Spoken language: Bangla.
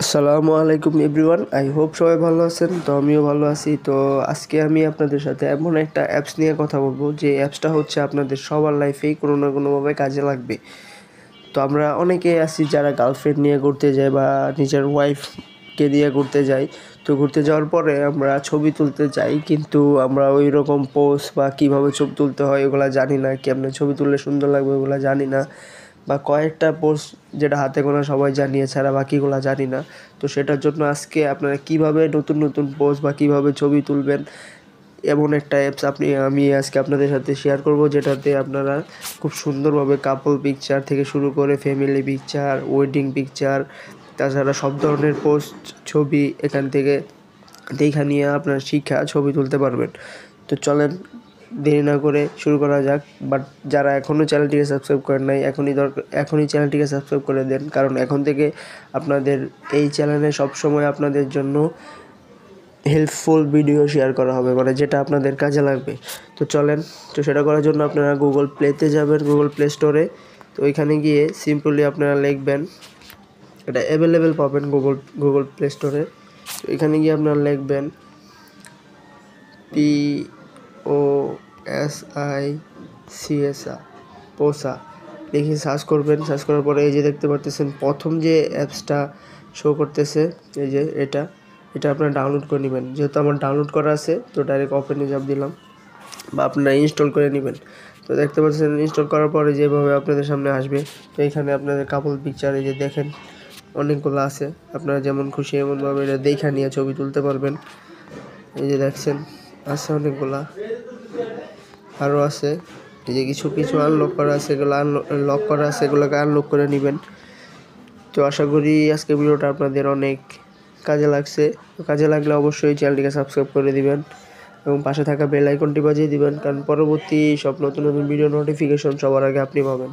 আসসালামু আলাইকুম এভরিওয়ান, আই হোপ সবাই ভালো আছেন। তো আমিও ভালো আছি। তো আজকে আমি আপনাদের সাথে এমন একটা অ্যাপস নিয়ে কথা বলবো যে অ্যাপসটা হচ্ছে আপনাদের সবার লাইফেই কোনো না কোনোভাবে কাজে লাগবে। তো আমরা অনেকেই আছি যারা গার্লফ্রেন্ড নিয়ে ঘুরতে যায় বা নিজের ওয়াইফকে নিয়ে ঘুরতে যাই। তো ঘুরতে যাওয়ার পরে আমরা ছবি তুলতে যাই, কিন্তু আমরা ওই রকম পোজ বা কীভাবে ছবি তুলতে হয় ওগুলো জানি না, কেমনে ছবি তুললে সুন্দর লাগবে ওগুলো জানি না, বা কয়েকটা পোজ যেটা হাতে গোনা সবাই জানি, এছাড়া বাকিগুলো জানি না। তো সেটার জন্য আজকে আপনারা কীভাবে নতুন নতুন পোজ বা কীভাবে ছবি তুলবেন এমন একটা অ্যাপস আমি আজকে আপনাদের সাথে শেয়ার করব, যেটাতে আপনারা খুব সুন্দরভাবে কাপল পিকচার থেকে শুরু করে ফ্যামিলি পিকচার, ওয়েডিং পিকচার, তাছাড়া সব ধরনের পোস্ট ছবি এখান থেকে দেখা নিয়ে আপনার শিক্ষা ছবি তুলতে পারবেন। তো চলেন দেরি না করে শুরু করা যাক। বাট যারা এখনও চ্যানেলটিকে সাবস্ক্রাইব করেন নাই, এখনই চ্যানেলটিকে সাবস্ক্রাইব করে দেন, কারণ এখন থেকে আপনাদের এই চ্যানেলে সবসময় আপনাদের জন্য হেল্পফুল ভিডিও শেয়ার করা হবে, মানে যেটা আপনাদের কাজে লাগবে। তো চলেন, তো সেটা করার জন্য আপনারা গুগল প্লেতে যাবেন, গুগল প্লে স্টোরে। তো ওইখানে গিয়ে সিম্পলি আপনারা লিখবেন, এটা অ্যাভেলেবেল পাবেন গুগল প্লে স্টোরে। তো এখানে গিয়ে আপনারা লিখবেন POSICSA, পোসা লিখে সার্চ করবেন। সার্চ করার পরে এই যে দেখতে পারতেছেন প্রথম যে অ্যাপসটা শো করতেছে, এই যে এটা আপনারা ডাউনলোড করে নেবেন। যেহেতু আমার ডাউনলোড করা আছে, তো ডাইরেক্ট ওপেনে চাপ দিলাম, বা আপনারা ইনস্টল করে নেবেন। তো দেখতে পাচ্ছেন ইনস্টল করার পরে যেভাবে আপনাদের সামনে আসবে। তো এইখানে আপনাদের কাপল পিকচার এই যে দেখেন অনেকগুলো আছে, আপনারা যেমন খুশি এমনভাবে এটা দেখা নিয়ে ছবি তুলতে পারবেন। এই যে দেখছেন আছে অনেকগুলা, আরও আছে। এই যে কিছু কিছু আনলক করা আছে, এগুলো লক করা আছে, এগুলোকে আনলক করে নেবেন। তো আশা করি আজকে ভিডিওটা আপনাদের অনেক কাজে লাগছে। তো কাজে লাগলে অবশ্যই চ্যানেলটিকে সাবস্ক্রাইব করে দিবেন এবং পাশে থাকা বেল আইকনটি বাজিয়ে দিবেন, কারণ পরবর্তী সব নতুন নতুন ভিডিও নোটিফিকেশন সবার আগে আপনি পাবেন।